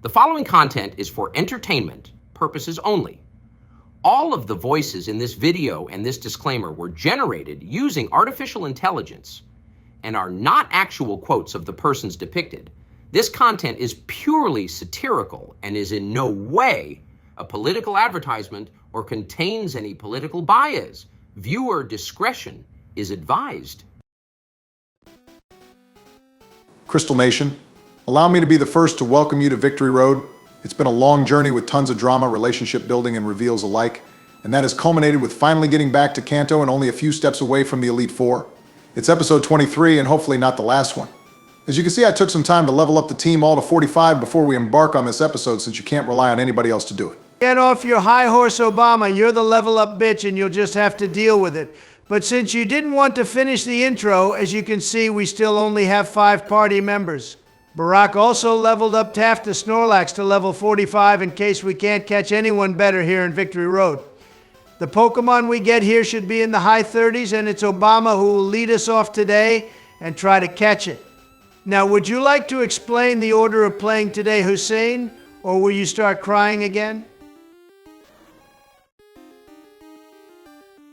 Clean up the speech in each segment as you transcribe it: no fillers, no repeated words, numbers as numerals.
The following content is for entertainment purposes only. All of the voices in this video and this disclaimer were generated using artificial intelligence and are not actual quotes of the persons depicted. This content is purely satirical and is in no way a political advertisement or contains any political bias. Viewer discretion is advised. Crystal Nation, allow me to be the first to welcome you to Victory Road. It's been a long journey with tons of drama, relationship building, and reveals alike, and that has culminated with finally getting back to Kanto and only a few steps away from the Elite Four. It's episode 23 and hopefully not the last one. As you can see, I took some time to level up the team all to 45 before we embark on this episode, since you can't rely on anybody else to do it. Get off your high horse, Obama. You're the level up bitch and you'll just have to deal with it. But since you didn't want to finish the intro, as you can see, we still only have 5 party members. Barack also leveled up Taft to Snorlax to level 45 in case we can't catch anyone better here in Victory Road. The Pokemon we get here should be in the high 30s, and it's Obama who will lead us off today and try to catch it. Now, would you like to explain the order of playing today, Hussein, or will you start crying again?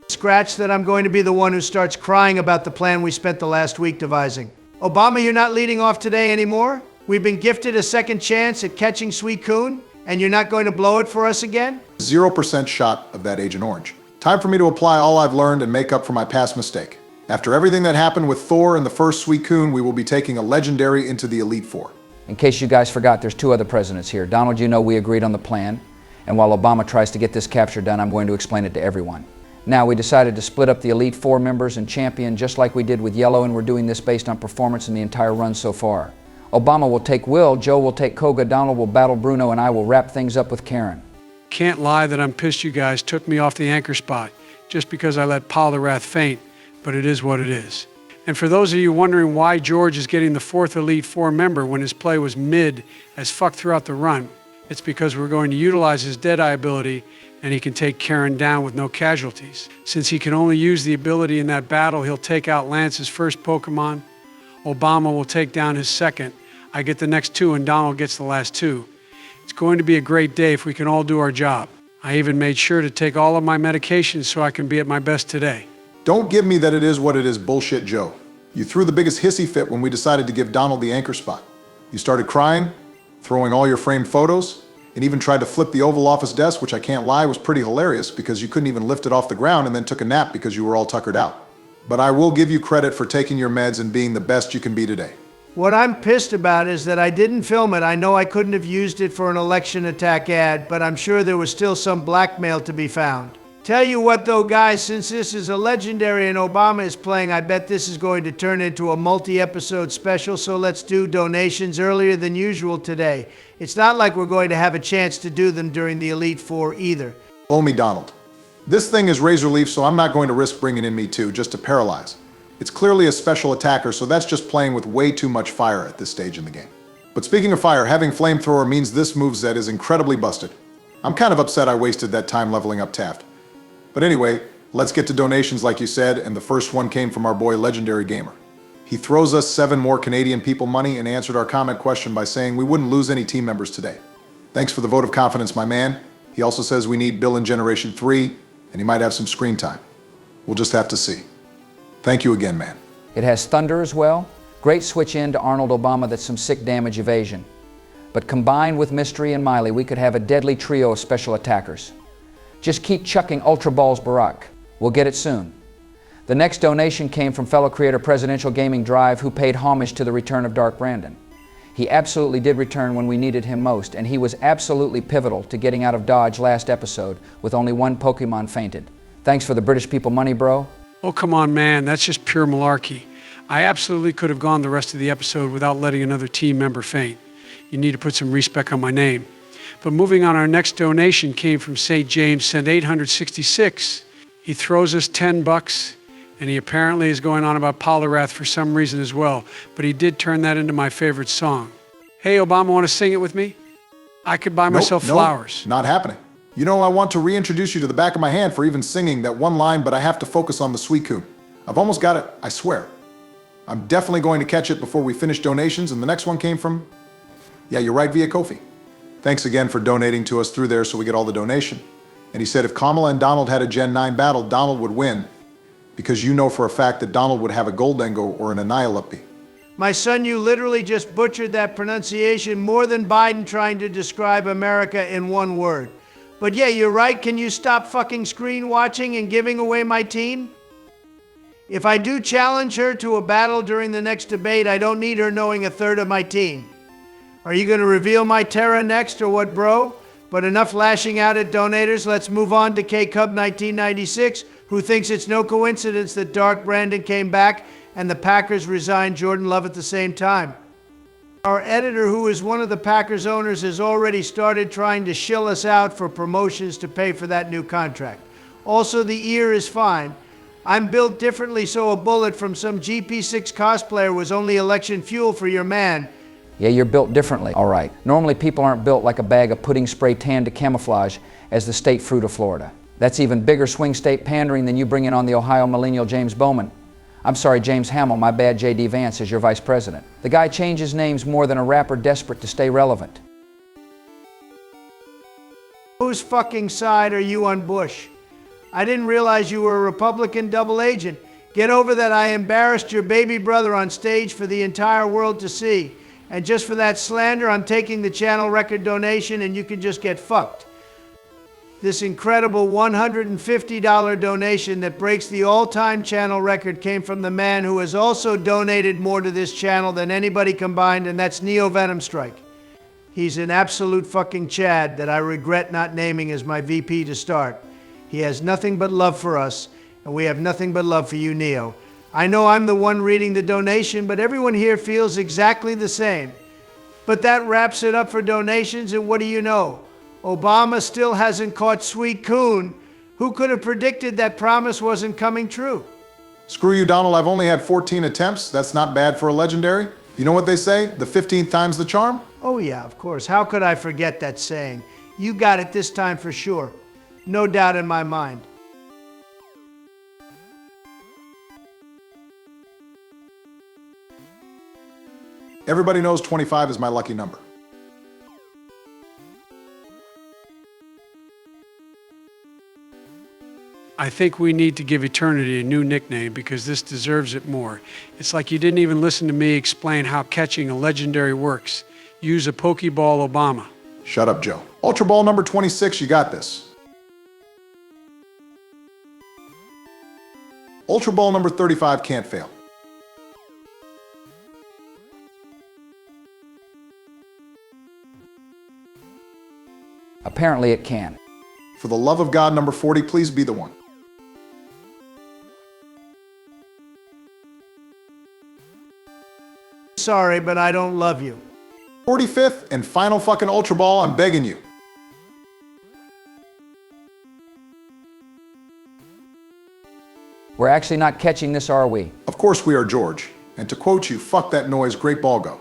Scratch that I'm going to be the one who starts crying about the plan we spent the last week devising. Obama, you're not leading off today anymore? We've been gifted a second chance at catching Suicune, and you're not going to blow it for us again? 0% shot of that Agent Orange. Time for me to apply all I've learned and make up for my past mistake. After everything that happened with Thor and the first Suicune, we will be taking a legendary into the Elite Four. In case you guys forgot, there's 2 other presidents here. Donald, you know we agreed on the plan, and while Obama tries to get this capture done, I'm going to explain it to everyone. Now, we decided to split up the Elite Four members and champion just like we did with Yellow, and we're doing this based on performance in the entire run so far. Obama will take Will, Joe will take Koga, Donald will battle Bruno, and I will wrap things up with Karen. Can't lie that I'm pissed you guys took me off the anchor spot just because I let Paul the Wrath faint, but it is what it is. And for those of you wondering why George is getting the 4th Elite Four member when his play was mid as fuck throughout the run, it's because we're going to utilize his Deadeye ability and he can take Karen down with no casualties. Since he can only use the ability in that battle, he'll take out Lance's first Pokemon, Obama will take down his second, I get the next 2 and Donald gets the last 2. It's going to be a great day if we can all do our job. I even made sure to take all of my medications so I can be at my best today. Don't give me that it is what it is bullshit, Joe. You threw the biggest hissy fit when we decided to give Donald the anchor spot. You started crying, throwing all your framed photos, and even tried to flip the Oval Office desk, which I can't lie was pretty hilarious because you couldn't even lift it off the ground, and then took a nap because you were all tuckered out. But I will give you credit for taking your meds and being the best you can be today. What I'm pissed about is that I didn't film it. I know I couldn't have used it for an election attack ad, but I'm sure there was still some blackmail to be found. Tell you what though, guys, since this is a legendary and Obama is playing, I bet this is going to turn into a multi-episode special, so let's do donations earlier than usual today. It's not like we're going to have a chance to do them during the Elite Four either. Oh me, Donald. This thing is Razor Leaf, so I'm not going to risk bringing in me too, just to paralyze. It's clearly a special attacker, so that's just playing with way too much fire at this stage in the game. But speaking of fire, having Flamethrower means this moveset is incredibly busted. I'm kind of upset I wasted that time leveling up Taft. But anyway, let's get to donations like you said, and the first one came from our boy Legendary Gamer. He throws us 7 more Canadian people money and answered our comment question by saying we wouldn't lose any team members today. Thanks for the vote of confidence, my man. He also says we need Bill in Generation 3, and he might have some screen time. We'll just have to see. Thank you again, man. It has Thunder as well. Great switch in to Arnold Obama that's some sick damage evasion. But combined with Mystery and Miley, we could have a deadly trio of special attackers. Just keep chucking Ultra Balls Barack. We'll get it soon. The next donation came from fellow creator Presidential Gaming Drive, who paid homage to the return of Dark Brandon. He absolutely did return when we needed him most, and he was absolutely pivotal to getting out of Dodge last episode with only 1 Pokemon fainted. Thanks for the British people money, bro. Oh, come on, man, that's just pure malarkey. I absolutely could have gone the rest of the episode without letting another team member faint. You need to put some respect on my name. But moving on, our next donation came from St. James, sent 866. He throws us $10, and he apparently is going on about Poliwrath for some reason as well, but he did turn that into my favorite song. Hey, Obama, want to sing it with me? I could buy myself flowers. Not happening. You know, I want to reintroduce you to the back of my hand for even singing that one line, but I have to focus on the Suicune. I've almost got it, I swear. I'm definitely going to catch it before we finish donations, and the next one came from, yeah, you're right, via Kofi. Thanks again for donating to us through there so we get all the donation. And he said if Kamala and Donald had a Gen 9 battle, Donald would win, because you know for a fact that Donald would have a Goldengo or an Annihilapi. My son, you literally just butchered that pronunciation more than Biden trying to describe America in one word. But yeah, you're right. Can you stop fucking screen watching and giving away my teen? If I do challenge her to a battle during the next debate, I don't need her knowing a third of my teen. Are you going to reveal my Terra next or what, bro? But enough lashing out at donators. Let's move on to K-Cub1996, who thinks it's no coincidence that Dark Brandon came back and the Packers resigned Jordan Love at the same time. Our editor, who is one of the Packers owners, has already started trying to shill us out for promotions to pay for that new contract. Also, the ear is fine. I'm built differently, so a bullet from some GP6 cosplayer was only election fuel for your man. Yeah, you're built differently, all right. Normally people aren't built like a bag of pudding spray tanned to camouflage as the state fruit of Florida. That's even bigger swing state pandering than you bringing on the Ohio millennial James Bowman. I'm sorry, James Hamill, my bad, J.D. Vance is your vice president. The guy changes names more than a rapper desperate to stay relevant. Whose fucking side are you on Bush? I didn't realize you were a Republican double agent. Get over that I embarrassed your baby brother on stage for the entire world to see. And just for that slander, I'm taking the channel record donation and you can just get fucked. This incredible $150 donation that breaks the all-time channel record came from the man who has also donated more to this channel than anybody combined, and that's Neo Venom Strike. He's an absolute fucking Chad that I regret not naming as my VP to start. He has nothing but love for us, and we have nothing but love for you, Neo. I know I'm the one reading the donation, but everyone here feels exactly the same. But that wraps it up for donations, and what do you know? Obama still hasn't caught Suicune. Who could have predicted that promise wasn't coming true? Screw you, Donald. I've only had 14 attempts. That's not bad for a legendary. You know what they say? The 15th time's the charm? Oh yeah, of course. How could I forget that saying? You got it this time for sure. No doubt in my mind. Everybody knows 25 is my lucky number. I think we need to give Eternity a new nickname because this deserves it more. It's like you didn't even listen to me explain how catching a legendary works. Use a Pokeball Obama. Shut up, Joe. Ultra Ball number 26, you got this. Ultra Ball number 35 can't fail. Apparently it can. For the love of God, number 40, please be the one. Sorry, but I don't love you. 45th and final fucking Ultra Ball, I'm begging you. We're actually not catching this, are we? Of course we are, George. And to quote you, fuck that noise, great ball go.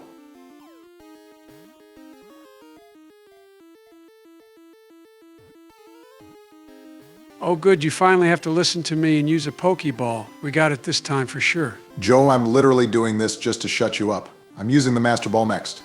Oh good, you finally have to listen to me and use a Pokeball. We got it this time for sure. Joe, I'm literally doing this just to shut you up. I'm using the Master Ball next.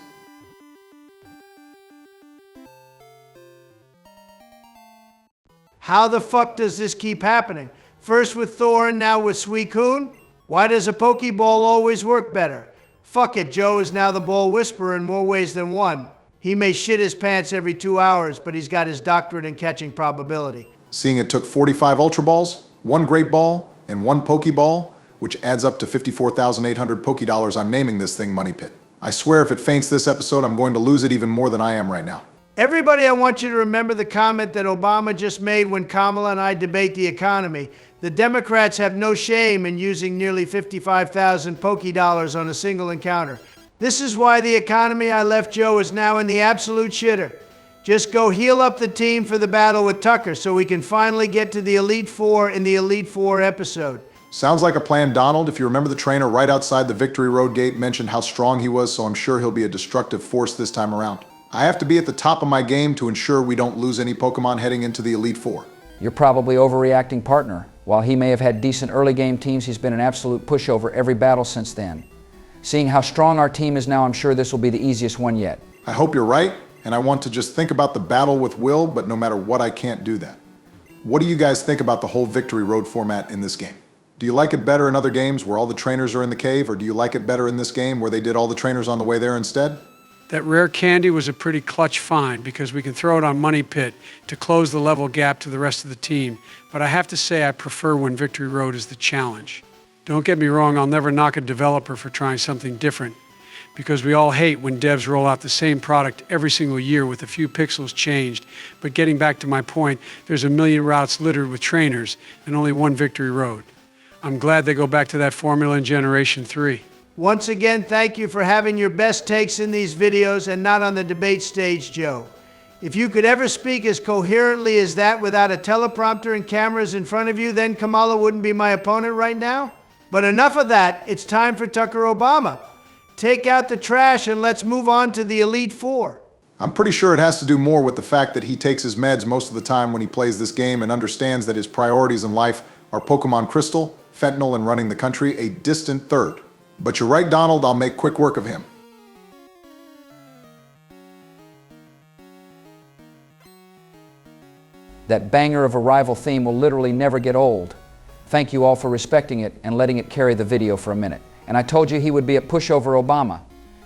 How the fuck does this keep happening? First with Thor and now with Suicune? Why does a Pokeball always work better? Fuck it, Joe is now the ball whisperer in more ways than one. He may shit his pants every 2 hours, but he's got his doctorate in catching probability. Seeing it took 45 Ultra Balls, 1 Great Ball, and 1 Pokeball, which adds up to 54,800 Pokedollars, I'm naming this thing Money Pit. I swear if it faints this episode, I'm going to lose it even more than I am right now. Everybody, I want you to remember the comment that Obama just made when Kamala and I debate the economy. The Democrats have no shame in using nearly 55,000 Pokedollars on a single encounter. This is why the economy I left Joe is now in the absolute shitter. Just go heal up the team for the battle with Tucker so we can finally get to the Elite Four in the Elite Four episode. Sounds like a plan, Donald. If you remember, the trainer right outside the Victory Road gate mentioned how strong he was, so I'm sure he'll be a destructive force this time around. I have to be at the top of my game to ensure we don't lose any Pokemon heading into the Elite Four. You're probably overreacting, partner. While he may have had decent early game teams, he's been an absolute pushover every battle since then. Seeing how strong our team is now, I'm sure this will be the easiest one yet. I hope you're right, and I want to just think about the battle with Will, but no matter what, I can't do that. What do you guys think about the whole Victory Road format in this game? Do you like it better in other games where all the trainers are in the cave, or do you like it better in this game where they did all the trainers on the way there instead? That rare candy was a pretty clutch find because we can throw it on Money Pit to close the level gap to the rest of the team, but I have to say I prefer when Victory Road is the challenge. Don't get me wrong, I'll never knock a developer for trying something different, because we all hate when devs roll out the same product every single year with a few pixels changed. But getting back to my point, there's a million routes littered with trainers and only one Victory Road. I'm glad they go back to that formula in Generation 3. Once again, thank you for having your best takes in these videos and not on the debate stage, Joe. If you could ever speak as coherently as that without a teleprompter and cameras in front of you, then Kamala wouldn't be my opponent right now. But enough of that, it's time for Tucker Obama. Take out the trash and let's move on to the Elite Four. I'm pretty sure it has to do more with the fact that he takes his meds most of the time when he plays this game and understands that his priorities in life are Pokemon Crystal, fentanyl, and running the country a distant third. But you're right, Donald, I'll make quick work of him. That banger of a rival theme will literally never get old. Thank you all for respecting it and letting it carry the video for a minute. And I told you he would be at Pushover Obama.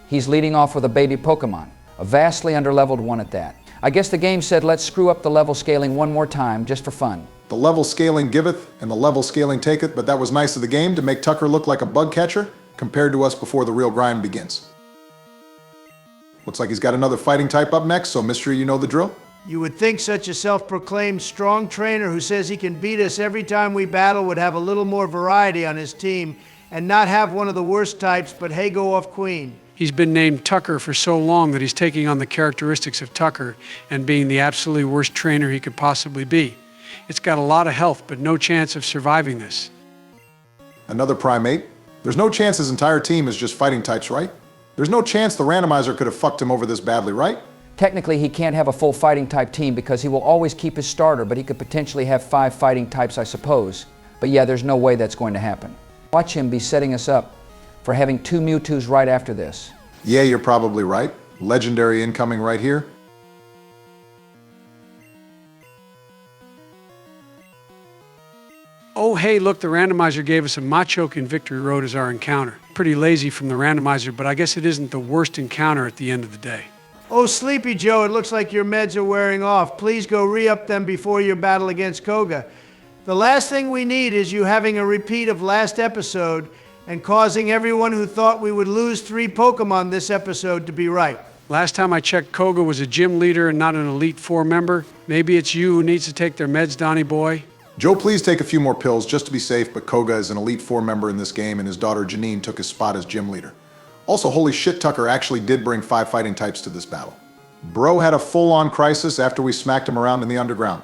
He's leading off with a baby Pokemon, a vastly underleveled one at that. I guess the game said let's screw up the level scaling one more time just for fun. The level scaling giveth and the level scaling taketh, but that was nice of the game to make Tucker look like a bug catcher compared to us before the real grind begins. Looks like he's got another fighting type up next, so Mystery, you know the drill? You would think such a self-proclaimed strong trainer who says he can beat us every time we battle would have a little more variety on his team and not have one of the worst types, but hey, go off Queen. He's been named Tucker for so long that he's taking on the characteristics of Tucker and being the absolutely worst trainer he could possibly be. It's got a lot of health, but no chance of surviving this. Another primate. There's no chance his entire team is just fighting types, right? There's no chance the randomizer could have fucked him over this badly, right? Technically, he can't have a full fighting type team because he will always keep his starter, but he could potentially have 5 fighting types, I suppose. But yeah, there's no way that's going to happen. Watch him be setting us up for having 2 Mewtwo's right after this. Yeah, you're probably right. Legendary incoming right here. Oh, hey, look, the randomizer gave us a Machoke in Victory Road as our encounter. Pretty lazy from the randomizer, but I guess it isn't the worst encounter at the end of the day. Oh, Sleepy Joe, it looks like your meds are wearing off. Please go re-up them before your battle against Koga. The last thing we need is you having a repeat of last episode and causing everyone who thought we would lose 3 Pokemon this episode to be right. Last time I checked, Koga was a gym leader and not an Elite Four member. Maybe it's you who needs to take their meds, Donnie boy. Joe, please take a few more pills just to be safe, but Koga is an Elite Four member in this game and his daughter Janine took his spot as gym leader. Also, holy shit, Tucker actually did bring 5 fighting types to this battle. Bro had a full-on crisis after we smacked him around in the underground.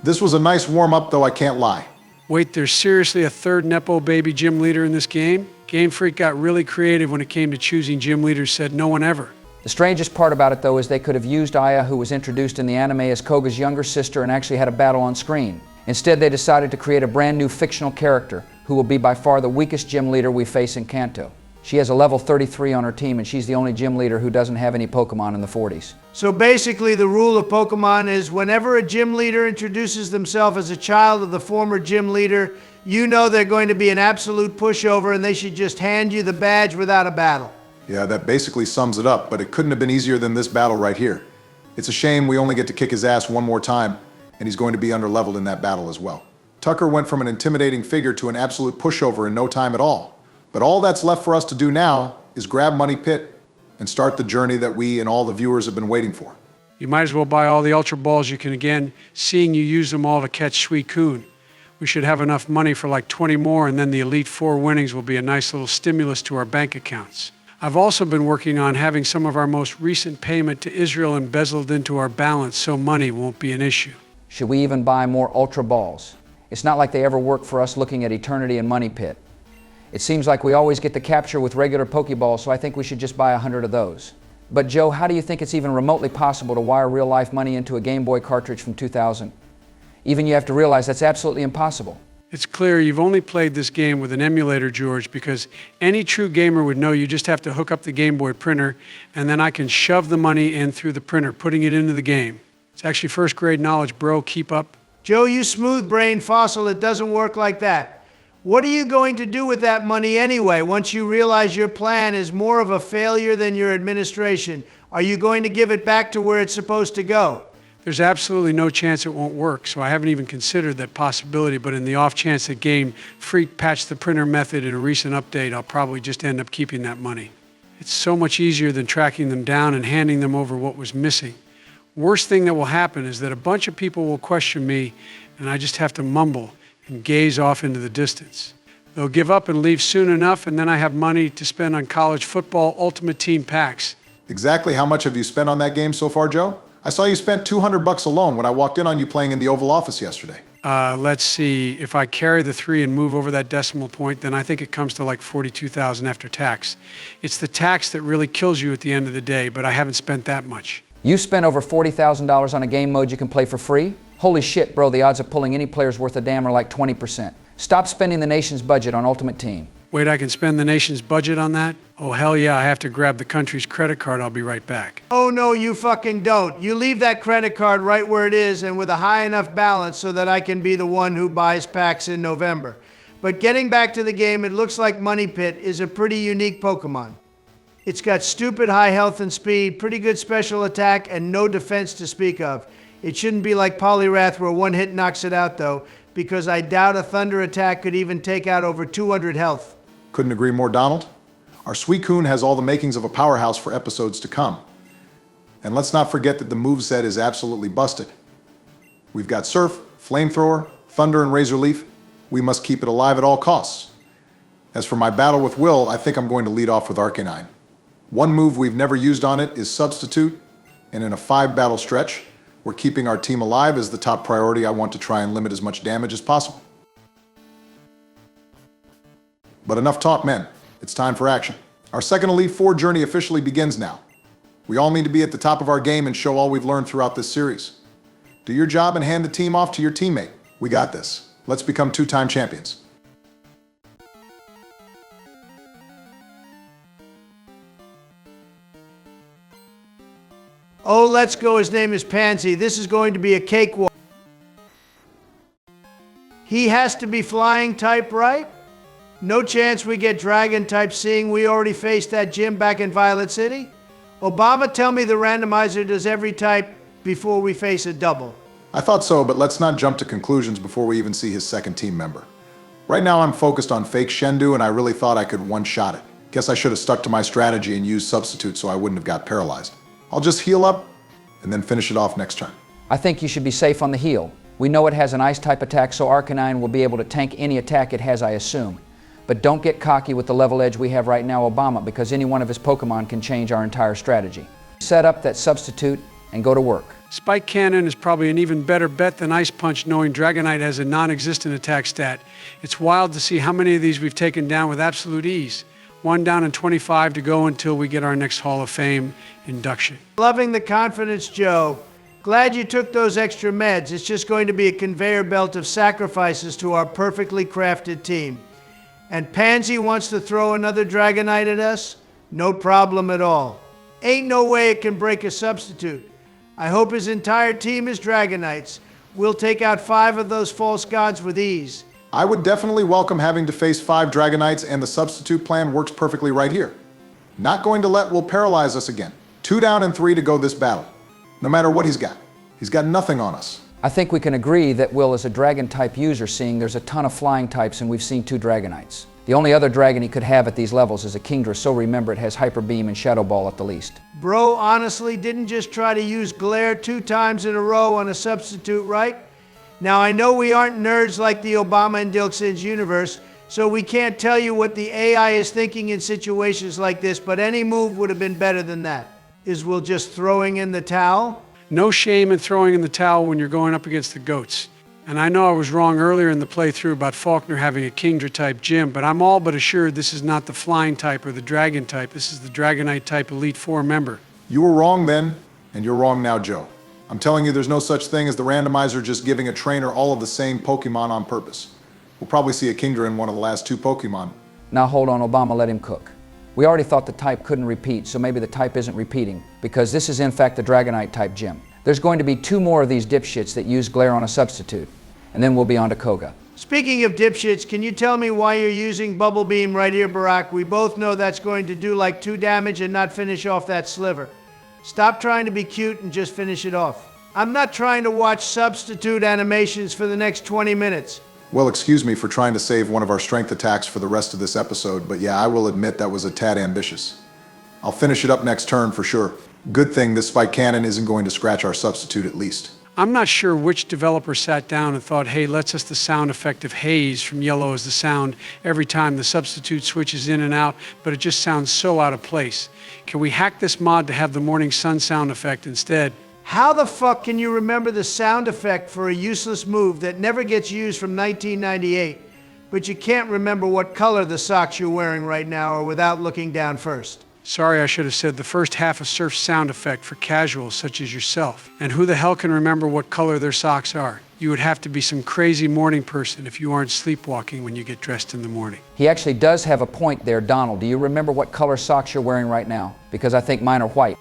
This was a nice warm-up, though, I can't lie. Wait, there's seriously a third Nepo baby gym leader in this game? Game Freak got really creative when it came to choosing gym leaders, said no one ever. The strangest part about it, though, is they could have used Aya, who was introduced in the anime as Koga's younger sister and actually had a battle on screen. Instead, they decided to create a brand new fictional character who will be by far the weakest gym leader we face in Kanto. She has a level 33 on her team, and she's the only gym leader who doesn't have any Pokemon in the 40s. So basically, the rule of Pokemon is whenever a gym leader introduces themselves as a child of the former gym leader, you know they're going to be an absolute pushover and they should just hand you the badge without a battle. Yeah, that basically sums it up, but it couldn't have been easier than this battle right here. It's a shame we only get to kick his ass one more time, and he's going to be underleveled in that battle as well. Tucker went from an intimidating figure to an absolute pushover in no time at all. But all that's left for us to do now is grab Money Pit and start the journey that we and all the viewers have been waiting for. You might as well buy all the Ultra Balls you can again, seeing you use them all to catch Suicune. We should have enough money for like 20 more, and then the Elite Four winnings will be a nice little stimulus to our bank accounts. I've also been working on having some of our most recent payment to Israel embezzled into our balance so money won't be an issue. Should we even buy more Ultra Balls? It's not like they ever work for us looking at Eternity and Money Pit. It seems like we always get the capture with regular Pokeballs, so I think we should just buy 100 of those. But Joe, how do you think it's even remotely possible to wire real-life money into a Game Boy cartridge from 2000? Even you have to realize that's absolutely impossible. It's clear you've only played this game with an emulator, George, because any true gamer would know you just have to hook up the Game Boy printer, and then I can shove the money in through the printer, putting it into the game. It's actually first grade knowledge, bro. Keep up. Joe, you smooth-brained fossil, it doesn't work like that. What are you going to do with that money anyway, once you realize your plan is more of a failure than your administration? Are you going to give it back to where it's supposed to go? There's absolutely no chance it won't work, so I haven't even considered that possibility, but in the off chance that Game Freak patched the printer method in a recent update, I'll probably just end up keeping that money. It's so much easier than tracking them down and handing them over what was missing. Worst thing that will happen is that a bunch of people will question me, and I just have to mumble and gaze off into the distance. They'll give up and leave soon enough, and then I have money to spend on college football Ultimate Team packs. Exactly how much have you spent on that game so far, Joe? I saw you spent $200 alone when I walked in on you playing in the Oval Office yesterday. Let's see, if I carry the 3 and move over that decimal point, then I think it comes to like $42,000 after tax. It's the tax that really kills you at the end of the day, but I haven't spent that much. You spent over $40,000 on a game mode you can play for free? Holy shit, bro, the odds of pulling any player's worth of damn are like 20%. Stop spending the nation's budget on Ultimate Team. Wait, I can spend the nation's budget on that? Oh, hell yeah, I have to grab the country's credit card. I'll be right back. Oh, no, you fucking don't. You leave that credit card right where it is and with a high enough balance so that I can be the one who buys packs in November. But getting back to the game, it looks like Money Pit is a pretty unique Pokemon. It's got stupid high health and speed, pretty good special attack, and no defense to speak of. It shouldn't be like Poliwrath where one hit knocks it out, though, because I doubt a Thunder attack could even take out over 200 health. Couldn't agree more, Donald. Our Suicune has all the makings of a powerhouse for episodes to come. And let's not forget that the moveset is absolutely busted. We've got Surf, Flamethrower, Thunder, and Razor Leaf. We must keep it alive at all costs. As for my battle with Will, I think I'm going to lead off with Arcanine. One move we've never used on it is Substitute, and in a 5-battle stretch, we're keeping our team alive as the top priority. I want to try and limit as much damage as possible. But enough talk, men. It's time for action. Our second Elite Four journey officially begins now. We all need to be at the top of our game and show all we've learned throughout this series. Do your job and hand the team off to your teammate. We got this. Let's become 2-time champions. Oh, let's go. His name is Pansy. This is going to be a cakewalk. He has to be flying type, right? No chance we get dragon type, seeing we already faced that gym back in Violet City? Obama, tell me the randomizer does every type before we face a double. I thought so, but let's not jump to conclusions before we even see his second team member. Right now I'm focused on fake Shendu, and I really thought I could one-shot it. Guess I should have stuck to my strategy and used Substitute so I wouldn't have got paralyzed. I'll just heal up and then finish it off next turn. I think you should be safe on the heal. We know it has an ice-type attack, so Arcanine will be able to tank any attack it has, I assume. But don't get cocky with the level edge we have right now, Obama, because any one of his Pokemon can change our entire strategy. Set up that Substitute and go to work. Spike Cannon is probably an even better bet than Ice Punch, knowing Dragonite has a non-existent attack stat. It's wild to see how many of these we've taken down with absolute ease. 1 down and 25 to go until we get our next Hall of Fame induction. Loving the confidence, Joe. Glad you took those extra meds. It's just going to be a conveyor belt of sacrifices to our perfectly crafted team. And Pansy wants to throw another Dragonite at us? No problem at all. Ain't no way it can break a Substitute. I hope his entire team is Dragonites. We'll take out 5 of those false gods with ease. I would definitely welcome having to face 5 Dragonites, and the Substitute plan works perfectly right here. Not going to let Will paralyze us again. 2 down and 3 to go this battle. No matter what he's got. He's got nothing on us. I think we can agree that Will is a Dragon-type user, seeing there's a ton of flying types and we've seen 2 Dragonites. The only other dragon he could have at these levels is a Kingdra, so remember it has Hyper Beam and Shadow Ball at the least. Bro, honestly, didn't just try to use Glare 2 times in a row on a Substitute, right? Now, I know we aren't nerds like the Obama and Dilkson's universe, so we can't tell you what the AI is thinking in situations like this, but any move would have been better than that. Is Will just throwing in the towel? No shame in throwing in the towel when you're going up against the GOATs. And I know I was wrong earlier in the playthrough about Faulkner having a Kingdra-type gym, but I'm all but assured this is not the Flying type or the Dragon type. This is the Dragonite-type Elite Four member. You were wrong then, and you're wrong now, Joe. I'm telling you, there's no such thing as the randomizer just giving a trainer all of the same Pokemon on purpose. We'll probably see a Kingdra in one of the last 2 Pokemon. Now hold on, Obama, let him cook. We already thought the type couldn't repeat, so maybe the type isn't repeating, because this is in fact the Dragonite type gym. There's going to be 2 more of these dipshits that use glare on a substitute, and then we'll be on to Koga. Speaking of dipshits, can you tell me why you're using Bubble Beam right here, Barack? We both know that's going to do like 2 damage and not finish off that sliver. Stop trying to be cute and just finish it off. I'm not trying to watch substitute animations for the next 20 minutes. Well, excuse me for trying to save one of our strength attacks for the rest of this episode, but yeah, I will admit that was a tad ambitious. I'll finish it up next turn for sure. Good thing this spike cannon isn't going to scratch our substitute at least. I'm not sure which developer sat down and thought, hey, let's us the sound effect of haze from yellow as the sound every time the substitute switches in and out, but it just sounds so out of place. Can we hack this mod to have the morning sun sound effect instead? How the fuck can you remember the sound effect for a useless move that never gets used from 1998, but you can't remember what color the socks you're wearing right now or without looking down first? Sorry, I should have said the first half of Surf's sound effect for casuals such as yourself. And who the hell can remember what color their socks are? You would have to be some crazy morning person if you aren't sleepwalking when you get dressed in the morning. He actually does have a point there, Donald. Do you remember what color socks you're wearing right now? Because I think mine are white.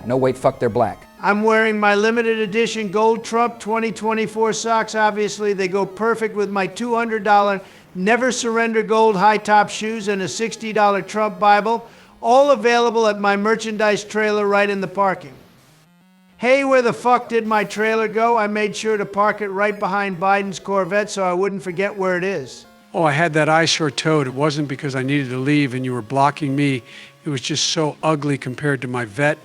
No, wait, fuck, they're black. I'm wearing my limited edition Gold Trump 2024 socks. Obviously, they go perfect with my $200 Never Surrender Gold high top shoes and a $60 Trump Bible, all available at my merchandise trailer right in the parking. Hey, where the fuck did my trailer go? I made sure to park it right behind Biden's Corvette so I wouldn't forget where it is. Oh, I had that eyesore toad. It wasn't because I needed to leave and you were blocking me. It was just so ugly compared to my vet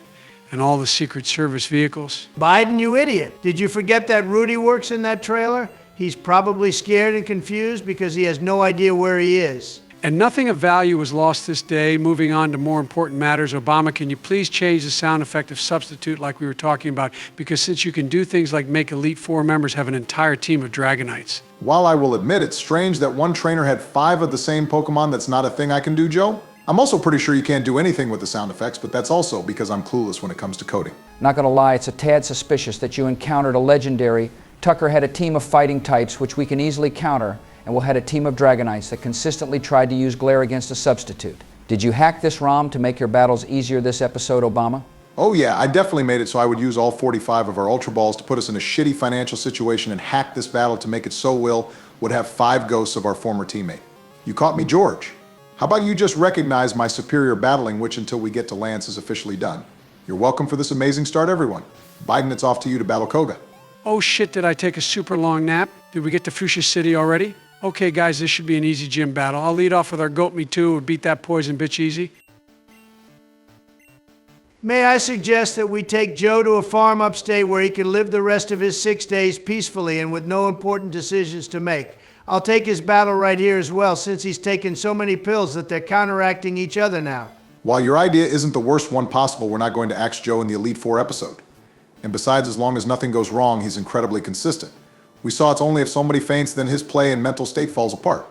and all the Secret Service vehicles. Biden, you idiot. Did you forget that Rudy works in that trailer? He's probably scared and confused because he has no idea where he is. And nothing of value was lost this day. Moving on to more important matters, Obama, can you please change the sound effect of substitute like we were talking about? Because since you can do things like make Elite Four members have an entire team of Dragonites. While I will admit it's strange that one trainer had 5 of the same Pokemon, that's not a thing I can do, Joe. I'm also pretty sure you can't do anything with the sound effects, but that's also because I'm clueless when it comes to coding. Not gonna lie, it's a tad suspicious that you encountered a legendary. Tucker had a team of fighting types which we can easily counter, and Will had a team of Dragonites that consistently tried to use glare against a substitute. Did you hack this ROM to make your battles easier this episode, Obama? Oh yeah, I definitely made it so I would use all 45 of our Ultra Balls to put us in a shitty financial situation and hack this battle to make it so Will would have 5 ghosts of our former teammate. You caught me, George. How about you just recognize my superior battling, which until we get to Lance is officially done. You're welcome for this amazing start, everyone. Biden, it's off to you to battle Koga. Oh shit, did I take a super long nap? Did we get to Fuchsia City already? Okay guys, this should be an easy gym battle. I'll lead off with our Goat Me Too and beat that poison bitch easy. May I suggest that we take Joe to a farm upstate where he can live the rest of his 6 days peacefully and with no important decisions to make. I'll take his battle right here as well, since he's taken so many pills that they're counteracting each other now. While your idea isn't the worst one possible, we're not going to axe Joe in the Elite Four episode. And besides, as long as nothing goes wrong, he's incredibly consistent. We saw it's only if somebody faints then his play and mental state falls apart.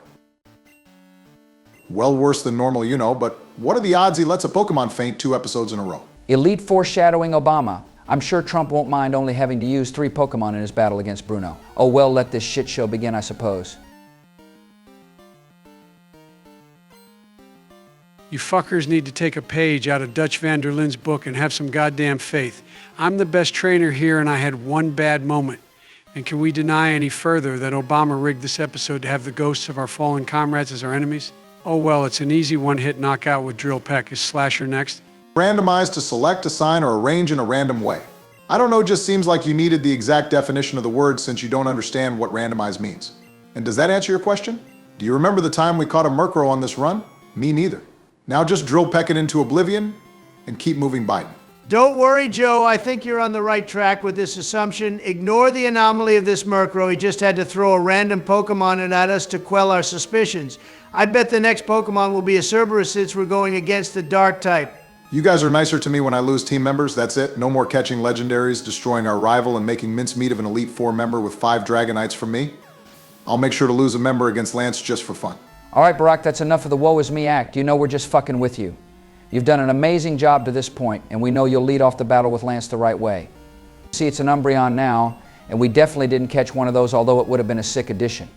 Well worse than normal, you know, but what are the odds he lets a Pokemon faint 2 episodes in a row? Elite foreshadowing Obama. I'm sure Trump won't mind only having to use 3 Pokemon in his battle against Bruno. Oh well, let this shit show begin, I suppose. You fuckers need to take a page out of Dutch van der Linde's book and have some goddamn faith. I'm the best trainer here and I had one bad moment. And can we deny any further that Obama rigged this episode to have the ghosts of our fallen comrades as our enemies? Oh well, it's an easy one-hit knockout with Drill Peck. Is Slasher next? Randomized to select, assign, or arrange in a random way. I don't know, just seems like you needed the exact definition of the word since you don't understand what randomize means. And does that answer your question? Do you remember the time we caught a Murkrow on this run? Me neither. Now just drill peck it into oblivion and keep moving Biden. Don't worry, Joe. I think you're on the right track with this assumption. Ignore the anomaly of this Murkrow. He just had to throw a random Pokemon at us to quell our suspicions. I bet the next Pokemon will be a Cerberus since we're going against the Dark type. You guys are nicer to me when I lose team members, that's it. No more catching legendaries, destroying our rival, and making mincemeat of an Elite Four member with 5 Dragonites from me. I'll make sure to lose a member against Lance just for fun. All right, Barack, that's enough of the woe is me act. You know we're just fucking with you. You've done an amazing job to this point, and we know you'll lead off the battle with Lance the right way. See, it's an Umbreon now, and we definitely didn't catch one of those, although it would have been a sick addition.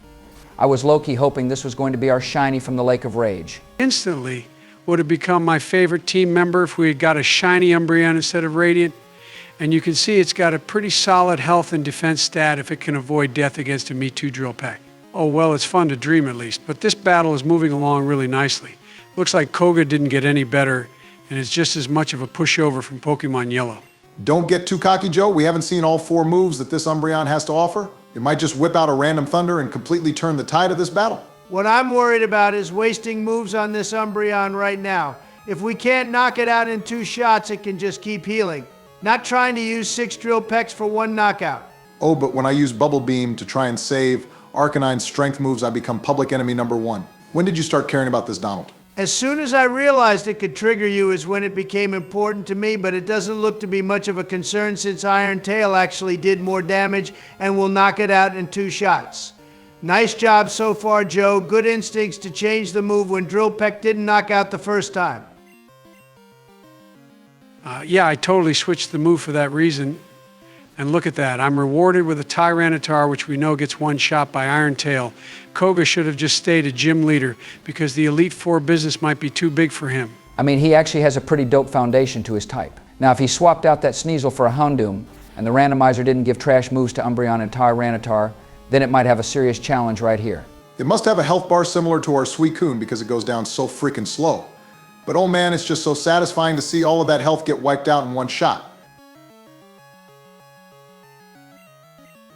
I was low-key hoping this was going to be our shiny from the Lake of Rage. Instantly would have become my favorite team member if we had got a shiny Umbreon instead of Radiant. And you can see it's got a pretty solid health and defense stat if it can avoid death against a Me Too drill pack. Oh well, it's fun to dream at least, but this battle is moving along really nicely. Looks like Koga didn't get any better, and it's just as much of a pushover from Pokemon Yellow. Don't get too cocky, Joe. We haven't seen all 4 moves that this Umbreon has to offer. It might just whip out a random Thunder and completely turn the tide of this battle. What I'm worried about is wasting moves on this Umbreon right now. If we can't knock it out in 2 shots, it can just keep healing. Not trying to use 6 drill pecks for 1 knockout. Oh, but when I use Bubble Beam to try and save Arcanine's strength moves, I become public enemy number 1. When did you start caring about this, Donald? As soon as I realized it could trigger you is when it became important to me, but it doesn't look to be much of a concern since Iron Tail actually did more damage and will knock it out in 2 shots. Nice job so far, Joe. Good instincts to change the move when Drill Peck didn't knock out the first time. Yeah, I totally switched the move for that reason. And look at that, I'm rewarded with a Tyranitar, which we know gets 1 shot by Iron Tail. Koga should have just stayed a gym leader because the Elite Four business might be too big for him. I mean, he actually has a pretty dope foundation to his type. Now, if he swapped out that Sneasel for a Houndoom, and the randomizer didn't give trash moves to Umbreon and Tyranitar, then it might have a serious challenge right here. It must have a health bar similar to our Suicune because it goes down so freaking slow. But oh man, it's just so satisfying to see all of that health get wiped out in 1 shot.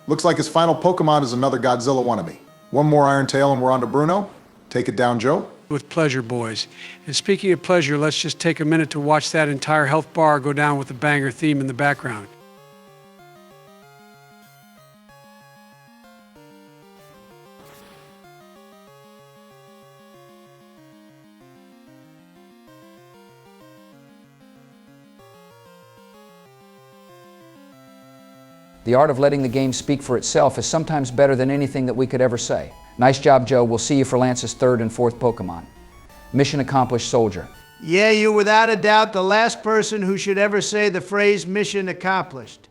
Looks like his final Pokemon is another Godzilla wannabe. 1 more Iron Tail and we're on to Bruno. Take it down, Joe. With pleasure, boys. And speaking of pleasure, let's just take a minute to watch that entire health bar go down with the banger theme in the background. The art of letting the game speak for itself is sometimes better than anything that we could ever say. Nice job, Joe. We'll see you for Lance's 3rd and 4th Pokemon. Mission accomplished, soldier. Yeah, you're without a doubt the last person who should ever say the phrase mission accomplished.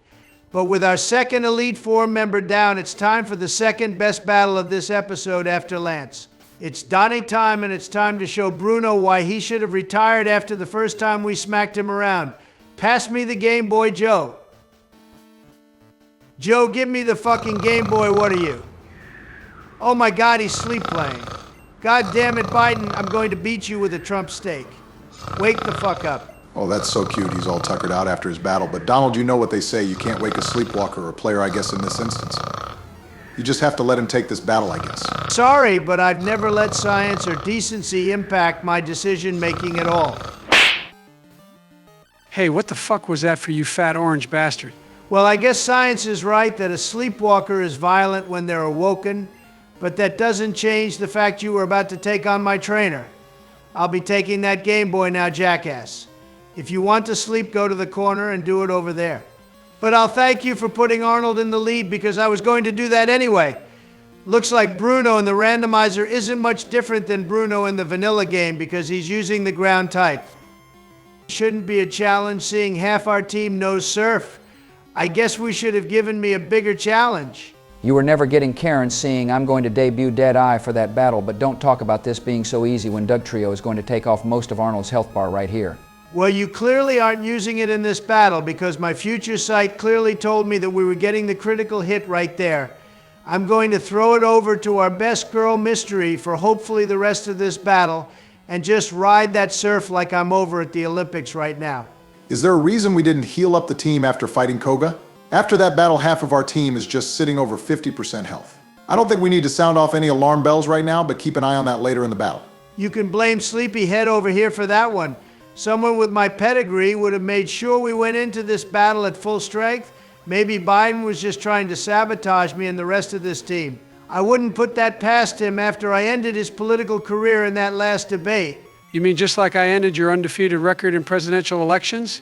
But with our 2nd Elite Four member down, it's time for the 2nd best battle of this episode after Lance. It's Donnie time, and it's time to show Bruno why he should have retired after the first time we smacked him around. Pass me the Game Boy, Joe. Joe, give me the fucking Game Boy, what are you? Oh my God, he's sleep playing. God damn it, Biden, I'm going to beat you with a Trump steak. Wake the fuck up. Oh, that's so cute. He's all tuckered out after his battle. But Donald, you know what they say. You can't wake a sleepwalker or player, I guess, in this instance. You just have to let him take this battle, I guess. Sorry, but I've never let science or decency impact my decision-making at all. Hey, what the fuck was that for, you fat orange bastard? Well, I guess science is right that a sleepwalker is violent when they're awoken, but that doesn't change the fact you were about to take on my trainer. I'll be taking that Game Boy now, jackass. If you want to sleep, go to the corner and do it over there. But I'll thank you for putting Arnold in the lead because I was going to do that anyway. Looks like Bruno in the randomizer isn't much different than Bruno in the vanilla game because he's using the ground type. Shouldn't be a challenge seeing half our team knows Surf. I guess we should have given me a bigger challenge. You were never getting Karen seeing I'm going to debut Deadeye for that battle, but don't talk about this being so easy when Doug Trio is going to take off most of Arnold's health bar right here. Well, you clearly aren't using it in this battle because my future sight clearly told me that we were getting the critical hit right there. I'm going to throw it over to our best girl, Mystery, for hopefully the rest of this battle and just ride that Surf like I'm over at the Olympics right now. Is there a reason we didn't heal up the team after fighting Koga? After that battle, half of our team is just sitting over 50% health. I don't think we need to sound off any alarm bells right now, but keep an eye on that later in the battle. You can blame Sleepyhead over here for that one. Someone with my pedigree would have made sure we went into this battle at full strength. Maybe Biden was just trying to sabotage me and the rest of this team. I wouldn't put that past him after I ended his political career in that last debate. You mean just like I ended your undefeated record in presidential elections?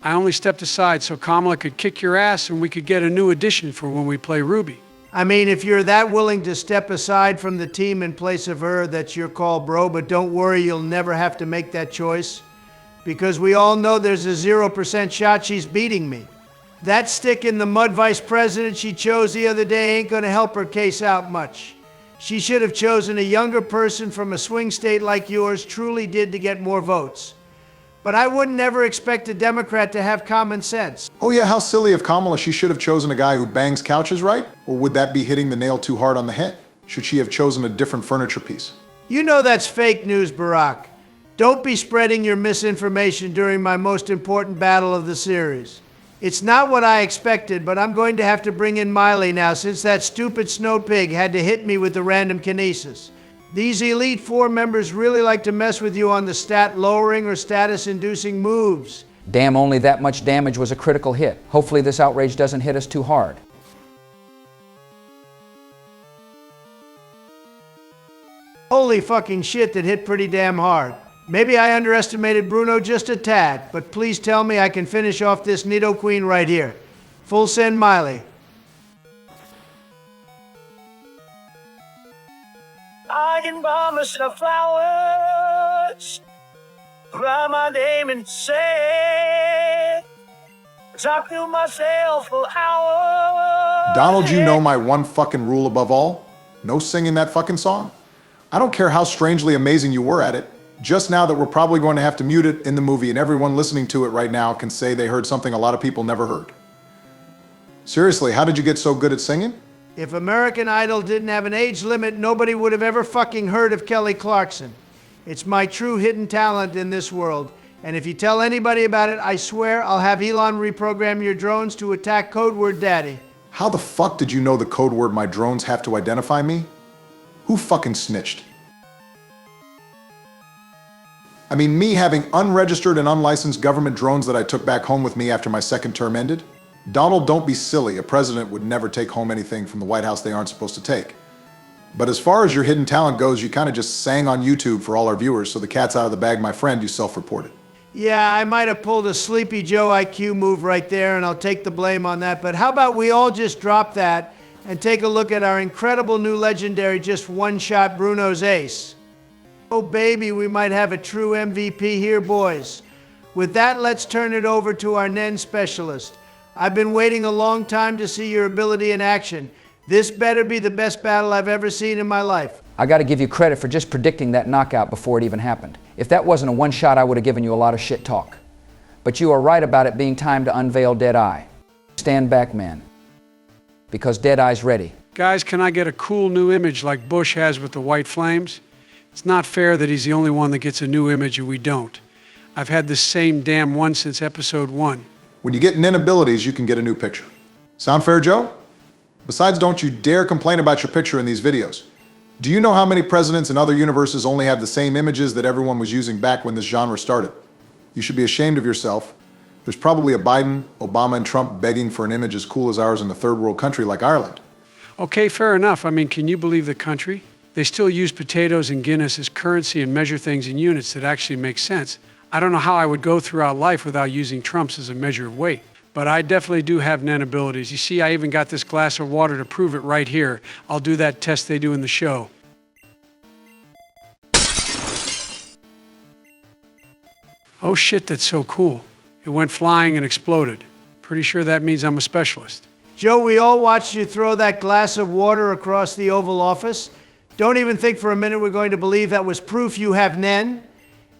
I only stepped aside so Kamala could kick your ass and we could get a new addition for when we play Ruby. I mean, if you're that willing to step aside from the team in place of her, that's your call, bro, but don't worry, you'll never have to make that choice. Because we all know there's a 0% shot she's beating me. That stick in the mud vice president she chose the other day ain't gonna help her case out much. She should have chosen a younger person from a swing state like yours truly did to get more votes. But I wouldn't ever expect a Democrat to have common sense. Oh yeah, how silly of Kamala. She should have chosen a guy who bangs couches, right? Or would that be hitting the nail too hard on the head? Should she have chosen a different furniture piece? You know that's fake news, Barack. Don't be spreading your misinformation during my most important battle of the series. It's not what I expected, but I'm going to have to bring in Miley now since that stupid snow pig had to hit me with the random kinesis. These Elite Four members really like to mess with you on the stat-lowering or status-inducing moves. Damn, only that much damage was a critical hit. Hopefully this outrage doesn't hit us too hard. Holy fucking shit, that hit pretty damn hard. Maybe I underestimated Bruno just a tad, but please tell me I can finish off this Nidoqueen right here. Full send Miley. I can promise the flowers, write my name and say, talk to myself for hours. Donald, you know my one fucking rule above all? No singing that fucking song. I don't care how strangely amazing you were at it. Just now that we're probably going to have to mute it in the movie and everyone listening to it right now can say they heard something a lot of people never heard. Seriously, how did you get so good at singing? If American Idol didn't have an age limit, nobody would have ever fucking heard of Kelly Clarkson. It's my true hidden talent in this world. And if you tell anybody about it, I swear I'll have Elon reprogram your drones to attack Code Word Daddy. How the fuck did you know the code word my drones have to identify me? Who fucking snitched? I mean, me having unregistered and unlicensed government drones that I took back home with me after my second term ended? Donald, don't be silly. A president would never take home anything from the White House they aren't supposed to take. But as far as your hidden talent goes, you kind of just sang on YouTube for all our viewers, so the cat's out of the bag, my friend, you self-reported. Yeah, I might have pulled a Sleepy Joe IQ move right there, and I'll take the blame on that. But how about we all just drop that and take a look at our incredible new legendary just one-shot Bruno's ace? Oh baby, we might have a true MVP here, boys. With that, let's turn it over to our Nen specialist. I've been waiting a long time to see your ability in action. This better be the best battle I've ever seen in my life. I got to give you credit for just predicting that knockout before it even happened. If that wasn't a one-shot, I would have given you a lot of shit talk. But you are right about it being time to unveil Deadeye. Stand back, man. Because Deadeye's ready. Guys, can I get a cool new image like Bush has with the white flames? It's not fair that he's the only one that gets a new image and we don't. I've had this same damn one since episode 1. When you get Nen abilities, you can get a new picture. Sound fair, Joe? Besides, don't you dare complain about your picture in these videos. Do you know how many presidents in other universes only have the same images that everyone was using back when this genre started? You should be ashamed of yourself. There's probably a Biden, Obama, and Trump begging for an image as cool as ours in a third world country like Ireland. Okay, fair enough. I mean, can you believe the country? They still use potatoes and Guinness as currency and measure things in units that actually make sense. I don't know how I would go throughout life without using trumps as a measure of weight. But I definitely do have Nen abilities. You see, I even got this glass of water to prove it right here. I'll do that test they do in the show. Oh shit, that's so cool. It went flying and exploded. Pretty sure that means I'm a specialist. Joe, we all watched you throw that glass of water across the Oval Office. Don't even think for a minute we're going to believe that was proof you have Nen.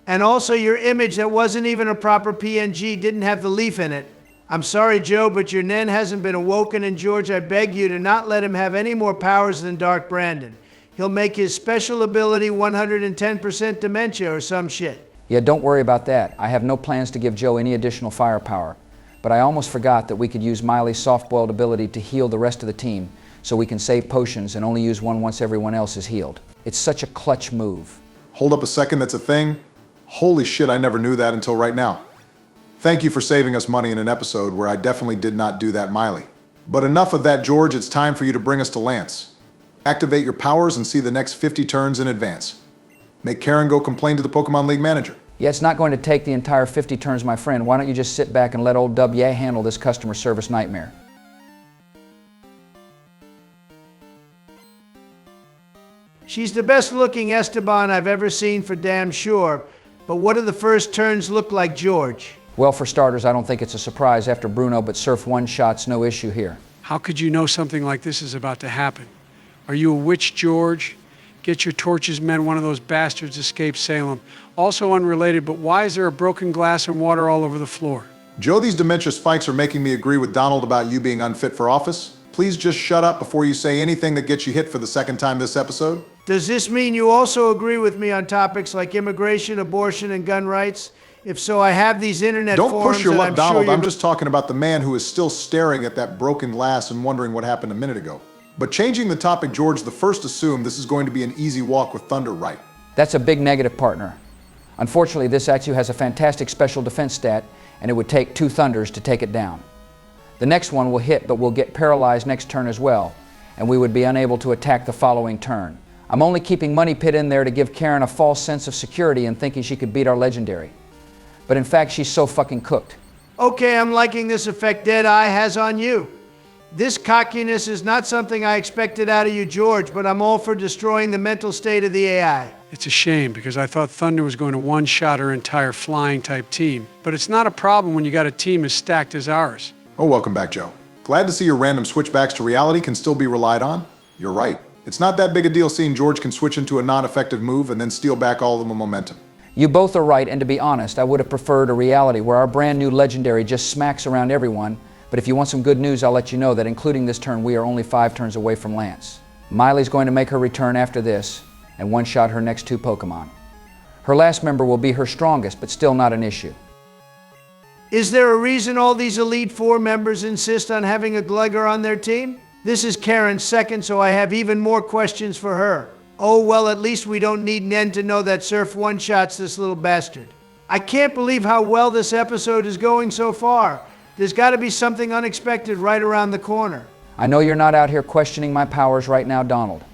And also your image that wasn't even a proper PNG didn't have the leaf in it. I'm sorry, Joe, but your Nen hasn't been awoken, and George, I beg you to not let him have any more powers than Dark Brandon. He'll make his special ability 110% dementia or some shit. Yeah, don't worry about that. I have no plans to give Joe any additional firepower. But I almost forgot that we could use Miley's soft-boiled ability to heal the rest of the team, so we can save potions and only use one once everyone else is healed. It's such a clutch move. Hold up a second, that's a thing? Holy shit, I never knew that until right now. Thank you for saving us money in an episode where I definitely did not do that, Miley. But enough of that, George, it's time for you to bring us to Lance. Activate your powers and see the next 50 turns in advance. Make Karen go complain to the Pokemon League manager. Yeah, it's not going to take the entire 50 turns, my friend. Why don't you just sit back and let old W handle this customer service nightmare? She's the best looking Esteban I've ever seen for damn sure, but what do the first turns look like, George? Well, for starters, I don't think it's a surprise after Bruno, but Surf one-shot's no issue here. How could you know something like this is about to happen? Are you a witch, George? Get your torches, men. One of those bastards escaped Salem. Also unrelated, but why is there a broken glass and water all over the floor? Joe, these dementia spikes are making me agree with Donald about you being unfit for office. Please just shut up before you say anything that gets you hit for the second time this episode. Does this mean you also agree with me on topics like immigration, abortion, and gun rights? If so, I have these internet Don't forums push your that luck, I'm Donald. sure I'm just talking about the man who is still staring at that broken glass and wondering what happened a minute ago. But changing the topic, George, the first assumed this is going to be an easy walk with thunder, right? That's a big negative, partner. Unfortunately, this Atsu has a fantastic special defense stat, and it would take 2 thunders to take it down. The next one will hit, but will get paralyzed next turn as well, and we would be unable to attack the following turn. I'm only keeping Money Pit in there to give Karen a false sense of security and thinking she could beat our legendary. But in fact, she's so fucking cooked. Okay, I'm liking this effect Deadeye has on you. This cockiness is not something I expected out of you, George, but I'm all for destroying the mental state of the AI. It's a shame because I thought Thunder was going to one-shot her entire flying type team. But it's not a problem when you got a team as stacked as ours. Oh, welcome back, Joe. Glad to see your random switchbacks to reality can still be relied on. You're right. It's not that big a deal seeing George can switch into a non-effective move and then steal back all of the momentum. You both are right, and to be honest, I would have preferred a reality where our brand new legendary just smacks around everyone. But if you want some good news, I'll let you know that including this turn, we are only 5 turns away from Lance. Miley's going to make her return after this and one-shot her next 2 Pokemon. Her last member will be her strongest, but still not an issue. Is there a reason all these Elite Four members insist on having a Glugger on their team? This is Karen's second, so I have even more questions for her. Oh, well, at least we don't need Nen to know that Surf one-shots this little bastard. I can't believe how well this episode is going so far. There's got to be something unexpected right around the corner. I know you're not out here questioning my powers right now, Donald.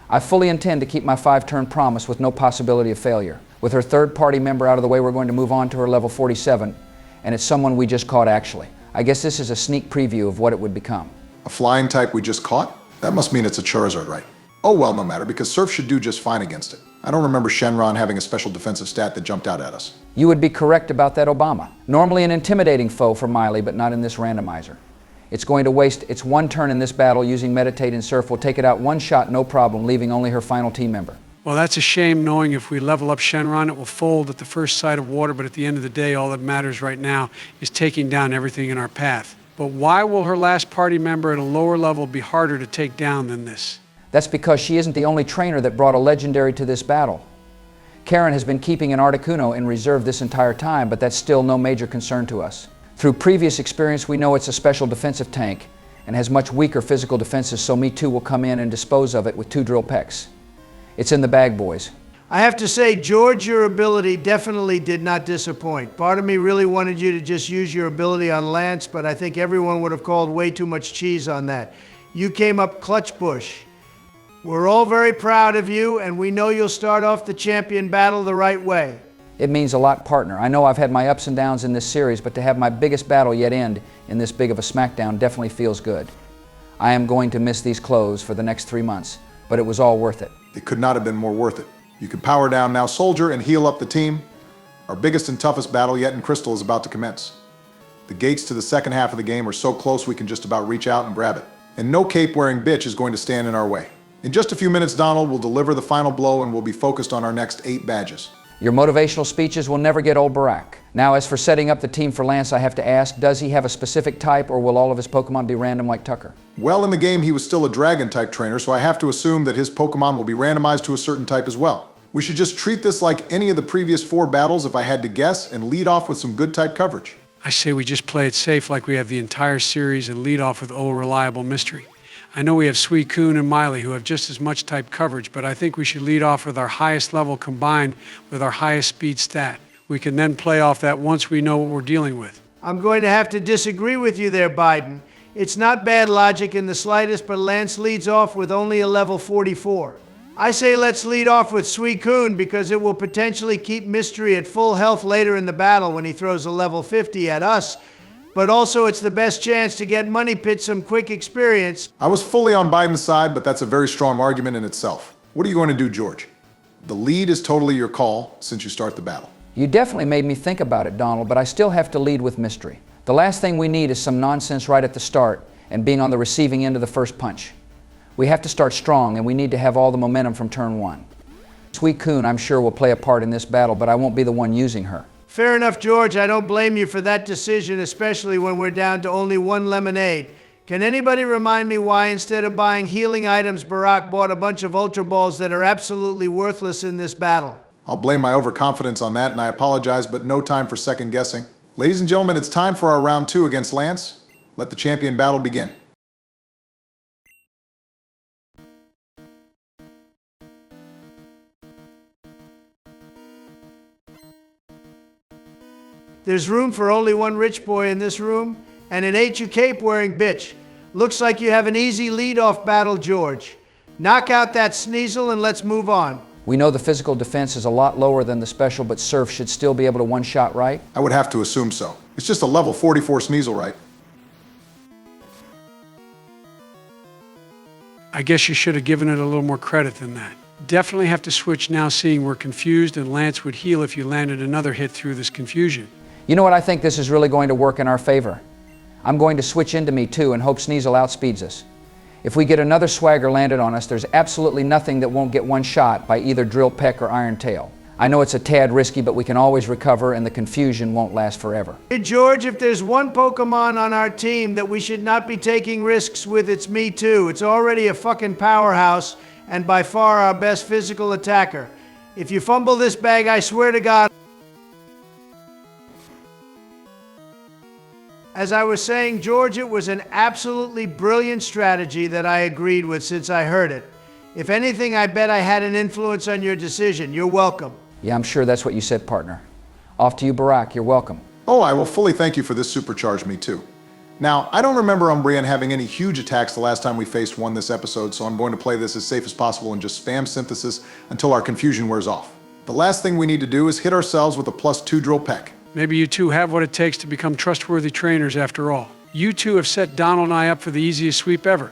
I fully intend to keep my 5-turn promise with no possibility of failure. With her third-party member out of the way, we're going to move on to her level 47, and it's someone we just caught actually. I guess this is a sneak preview of what it would become. A flying type we just caught? That must mean it's a Charizard, right? Oh well, no matter, because Surf should do just fine against it. I don't remember Shenron having a special defensive stat that jumped out at us. You would be correct about that, Obama. Normally an intimidating foe for Miley, but not in this randomizer. It's going to waste its 1 turn in this battle using Meditate and Surf. Will take it out 1 shot, no problem, leaving only her final team member. Well, that's a shame knowing if we level up Shenron, it will fold at the first sight of water, but at the end of the day, all that matters right now is taking down everything in our path. But why will her last party member at a lower level be harder to take down than this? That's because she isn't the only trainer that brought a legendary to this battle. Karen has been keeping an Articuno in reserve this entire time, but that's still no major concern to us. Through previous experience, we know it's a special defensive tank and has much weaker physical defenses, so Me Too will come in and dispose of it with 2 drill pecks. It's in the bag, boys. I have to say, George, your ability definitely did not disappoint. Part of me really wanted you to just use your ability on Lance, but I think everyone would have called way too much cheese on that. You came up clutch bush. We're all very proud of you, and we know you'll start off the champion battle the right way. It means a lot, partner. I know I've had my ups and downs in this series, but to have my biggest battle yet end in this big of a smackdown definitely feels good. I am going to miss these clothes for the next 3 months, but it was all worth it. It could not have been more worth it. You can power down now, soldier, and heal up the team. Our biggest and toughest battle yet in Crystal is about to commence. The gates to the second half of the game are so close we can just about reach out and grab it. And no cape-wearing bitch is going to stand in our way. In just a few minutes, Donald will deliver the final blow and we'll be focused on our next 8 badges. Your motivational speeches will never get old, Barack. Now, as for setting up the team for Lance, I have to ask, does he have a specific type, or will all of his Pokemon be random like Tucker? Well, in the game, he was still a Dragon-type trainer, so I have to assume that his Pokemon will be randomized to a certain type as well. We should just treat this like any of the previous 4 battles, if I had to guess, and lead off with some good type coverage. I say we just play it safe like we have the entire series and lead off with old reliable mystery. I know we have Suicune and Miley who have just as much type coverage, but I think we should lead off with our highest level combined with our highest speed stat. We can then play off that once we know what we're dealing with. I'm going to have to disagree with you there, Biden. It's not bad logic in the slightest, but Lance leads off with only a level 44. I say let's lead off with Suicune because it will potentially keep Mystery at full health later in the battle when he throws a level 50 at us. But also it's the best chance to get Money Pit some quick experience. I was fully on Biden's side, but that's a very strong argument in itself. What are you going to do, George? The lead is totally your call since you start the battle. You definitely made me think about it, Donald, but I still have to lead with mystery. The last thing we need is some nonsense right at the start and being on the receiving end of the first punch. We have to start strong, and we need to have all the momentum from turn one. Suicune, I'm sure, will play a part in this battle, but I won't be the one using her. Fair enough, George. I don't blame you for that decision, especially when we're down to only one lemonade. Can anybody remind me why, instead of buying healing items, Barack bought a bunch of Ultra Balls that are absolutely worthless in this battle? I'll blame my overconfidence on that, and I apologize, but no time for second guessing. Ladies and gentlemen, it's time for our round 2 against Lance. Let the champion battle begin. There's room for only one rich boy in this room, and it ain't you cape-wearing bitch. Looks like you have an easy lead-off battle, George. Knock out that Sneasel and let's move on. We know the physical defense is a lot lower than the special, but Surf should still be able to one-shot, right? I would have to assume so. It's just a level 44 Sneasel, right? I guess you should have given it a little more credit than that. Definitely have to switch now, seeing we're confused, and Lance would heal if you landed another hit through this confusion. You know what? I think this is really going to work in our favor. I'm going to switch into me too and hope Sneasel outspeeds us. If we get another swagger landed on us, there's absolutely nothing that won't get one shot by either Drill Peck or Iron Tail. I know it's a tad risky, but we can always recover and the confusion won't last forever. Hey, George, if there's one Pokemon on our team that we should not be taking risks with, it's me too. It's already a fucking powerhouse and by far our best physical attacker. If you fumble this bag, I swear to God. As I was saying, George, it was an absolutely brilliant strategy that I agreed with since I heard it. If anything, I bet I had an influence on your decision. You're welcome. Yeah, I'm sure that's what you said, partner. Off to you, Barack. You're welcome. Oh, I will fully thank you for this supercharged me too. Now, I don't remember Umbreon having any huge attacks the last time we faced one this episode, so I'm going to play this as safe as possible and just spam synthesis until our confusion wears off. The last thing we need to do is hit ourselves with a +2 Drill Peck. Maybe you two have what it takes to become trustworthy trainers after all. You two have set Donald and I up for the easiest sweep ever.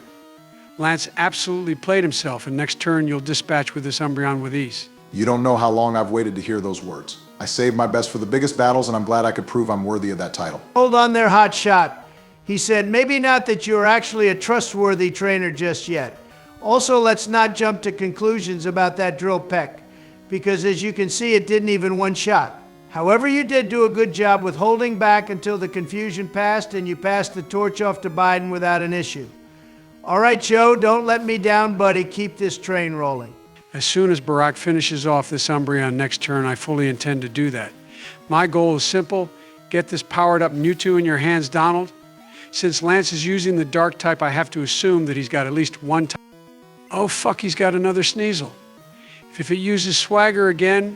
Lance absolutely played himself, and next turn you'll dispatch with this Umbreon with ease. You don't know how long I've waited to hear those words. I saved my best for the biggest battles, and I'm glad I could prove I'm worthy of that title. Hold on there, hot shot. He said, maybe not that you're actually a trustworthy trainer just yet. Also, let's not jump to conclusions about that Drill Peck, because as you can see, it didn't even one-shot. However, you did do a good job with holding back until the confusion passed and you passed the torch off to Biden without an issue. All right, Joe, don't let me down, buddy. Keep this train rolling. As soon as Barack finishes off this Umbreon next turn, I fully intend to do that. My goal is simple: get this powered up Mewtwo in your hands, Donald. Since Lance is using the Dark type, I have to assume that he's got at least one type. Oh fuck, he's got another Sneasel. If it uses Swagger again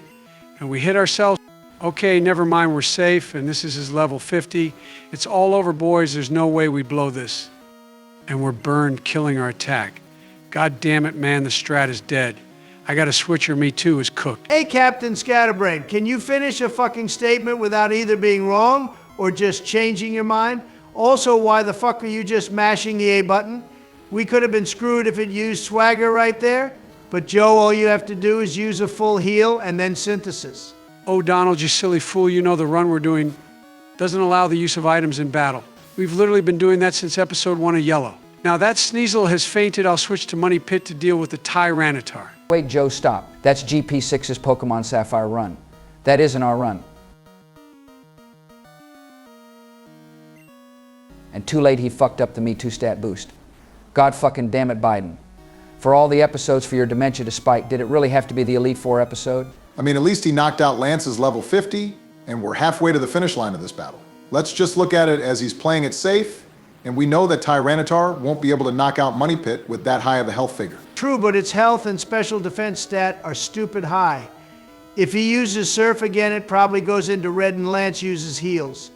and we hit ourselves, okay, never mind, we're safe, and this is his level 50. It's all over, boys. There's no way we blow this. And we're burned, killing our attack. God damn it, man, the strat is dead. I got a switcher, me too, is cooked. Hey, Captain Scatterbrain, can you finish a fucking statement without either being wrong or just changing your mind? Also, why the fuck are you just mashing the A button? We could have been screwed if it used Swagger right there. But Joe, all you have to do is use a full heal and then synthesis. Oh, Donald, you silly fool, you know the run we're doing doesn't allow the use of items in battle. We've literally been doing that since episode 1 of Yellow. Now that Sneasel has fainted, I'll switch to Money Pit to deal with the Tyranitar. Wait, Joe, stop. That's GP6's Pokemon Sapphire run. That isn't our run. And too late he fucked up the Me Too stat boost. God fucking damn it, Biden. For all the episodes for your dementia to spike, did it really have to be the Elite Four episode? I mean, at least he knocked out Lance's level 50, and we're halfway to the finish line of this battle. Let's just look at it as he's playing it safe, and we know that Tyranitar won't be able to knock out Money Pit with that high of a health figure. True, but its health and special defense stat are stupid high. If he uses Surf again, it probably goes into red and Lance uses heals.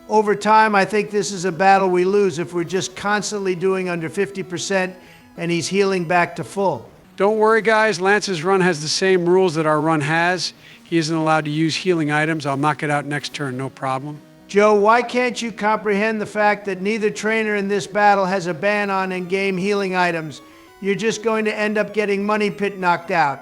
Over time, I think this is a battle we lose if we're just constantly doing under 50% and he's healing back to full. Don't worry, guys. Lance's run has the same rules that our run has. He isn't allowed to use healing items. I'll knock it out next turn, no problem. Joe, why can't you comprehend the fact that neither trainer in this battle has a ban on in-game healing items? You're just going to end up getting Money Pit knocked out.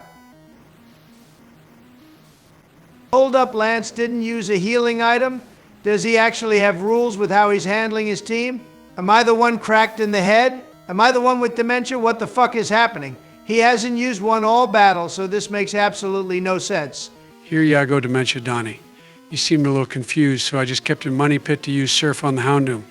Hold up, Lance didn't use a healing item? Does he actually have rules with how he's handling his team? Am I the one cracked in the head? Am I the one with dementia? What the fuck is happening? He hasn't used one all battle, so this makes absolutely no sense. Here ya go, Dementia Donnie. You seemed a little confused, so I just kept a money pit to use Surf on the Houndoom.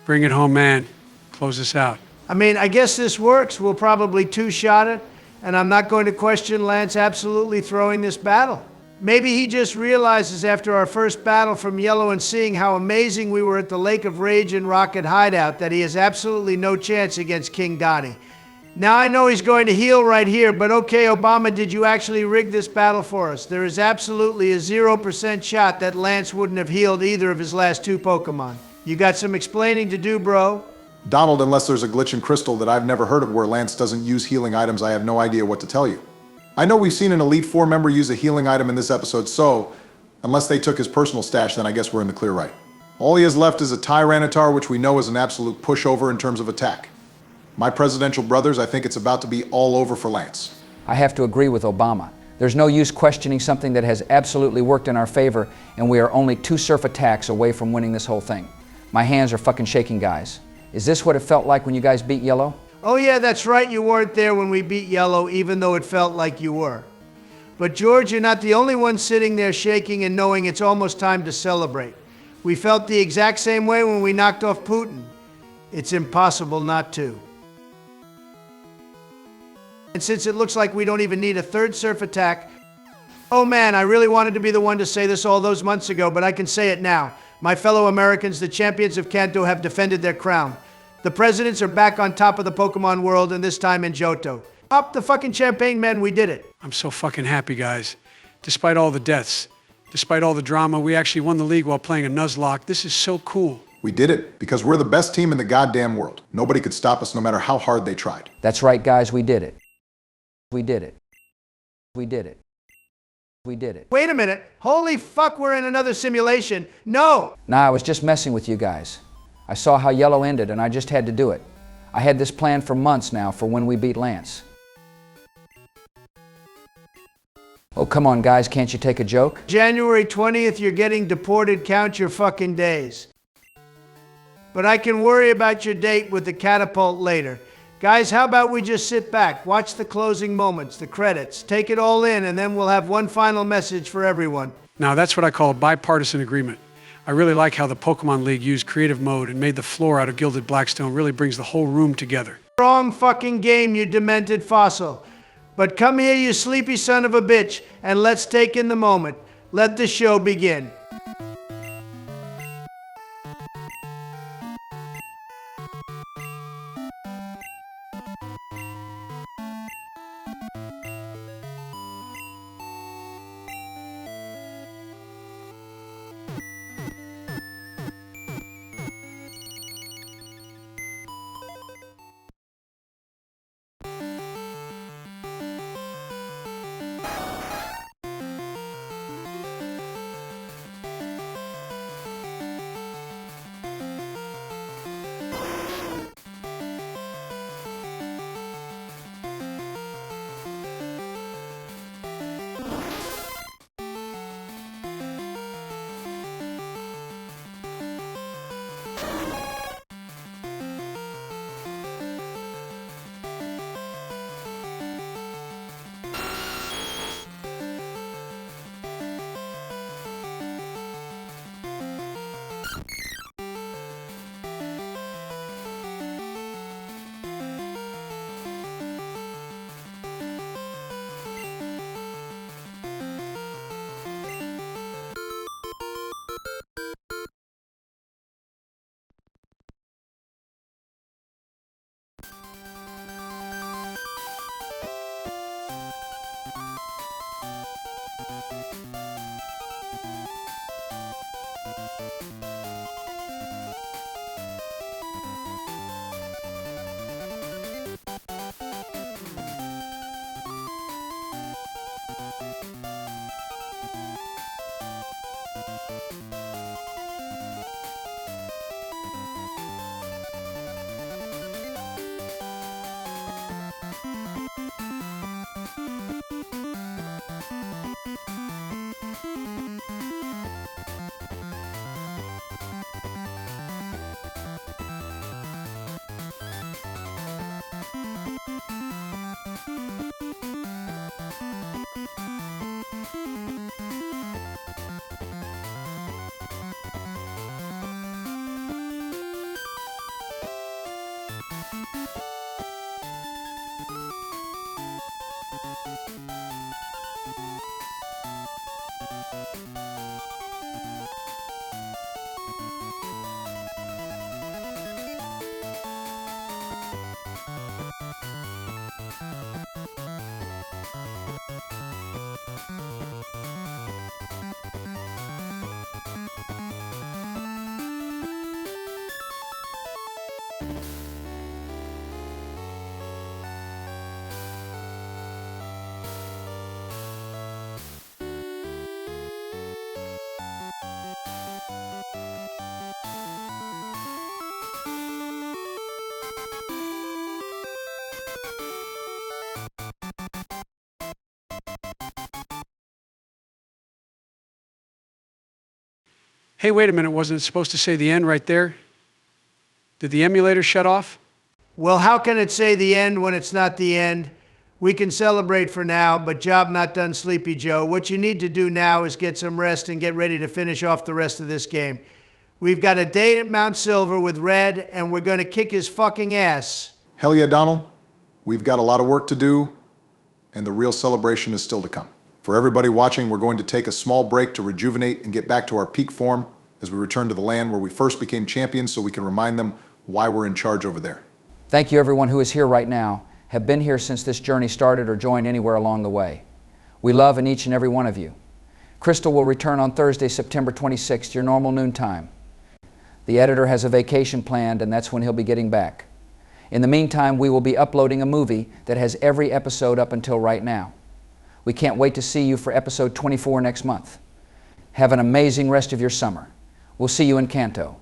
Bring it home, man. Close us out. I mean, I guess this works. We'll probably two-shot it, and I'm not going to question Lance absolutely throwing this battle. Maybe he just realizes after our first battle from Yellow and seeing how amazing we were at the Lake of Rage and Rocket Hideout that he has absolutely no chance against King Donnie. Now I know he's going to heal right here, but okay, Obama, did you actually rig this battle for us? There is absolutely a 0% shot that Lance wouldn't have healed either of his last two Pokemon. You got some explaining to do, bro. Donald, unless there's a glitch in Crystal that I've never heard of where Lance doesn't use healing items, I have no idea what to tell you. I know we've seen an Elite Four member use a healing item in this episode, so unless they took his personal stash, then I guess we're in the clear, right? All he has left is a Tyranitar, which we know is an absolute pushover in terms of attack. My presidential brothers, I think it's about to be all over for Lance. I have to agree with Obama. There's no use questioning something that has absolutely worked in our favor, and we are only 2 surf attacks away from winning this whole thing. My hands are fucking shaking, guys. Is this what it felt like when you guys beat Yellow? Oh yeah, that's right, you weren't there when we beat Yellow, even though it felt like you were. But George, you're not the only one sitting there shaking and knowing it's almost time to celebrate. We felt the exact same way when we knocked off Putin. It's impossible not to. And since it looks like we don't even need a 3rd surf attack, oh man, I really wanted to be the one to say this all those months ago, but I can say it now. My fellow Americans, the champions of Kanto, have defended their crown. The presidents are back on top of the Pokemon world, and this time in Johto. Pop the fucking champagne, man, we did it. I'm so fucking happy, guys. Despite all the deaths, despite all the drama, we actually won the league while playing a Nuzlocke. This is so cool. We did it because we're the best team in the goddamn world. Nobody could stop us no matter how hard they tried. That's right, guys, we did it. We did it. We did it. We did it. Wait a minute. Holy fuck, we're in another simulation. No! Nah, I was just messing with you guys. I saw how Yellow ended, and I just had to do it. I had this planned for months now for when we beat Lance. Oh, come on, guys, can't you take a joke? January 20th, you're getting deported. Count your fucking days. But I can worry about your date with the catapult later. Guys, how about we just sit back, watch the closing moments, the credits, take it all in, and then we'll have one final message for everyone. Now, that's what I call a bipartisan agreement. I really like how the Pokemon League used creative mode and made the floor out of gilded blackstone. Really brings the whole room together. Wrong fucking game, you demented fossil. But come here, you sleepy son of a bitch, and let's take in the moment. Let the show begin. Hey, wait a minute, wasn't it supposed to say the end right there? Did the emulator shut off? Well, how can it say the end when it's not the end? We can celebrate for now, but job not done, Sleepy Joe. What you need to do now is get some rest and get ready to finish off the rest of this game. We've got a date at Mount Silver with Red, and we're going to kick his fucking ass. Hell yeah, Donald. We've got a lot of work to do, and the real celebration is still to come. For everybody watching, we're going to take a small break to rejuvenate and get back to our peak form as we return to the land where we first became champions so we can remind them why we're in charge over there. Thank you everyone who is here right now, have been here since this journey started or joined anywhere along the way. We love in each and every one of you. Crystal will return on Thursday, September 26th, your normal noon time. The editor has a vacation planned and that's when he'll be getting back. In the meantime, we will be uploading a movie that has every episode up until right now. We can't wait to see you for episode 24 next month. Have an amazing rest of your summer. We'll see you in Kanto.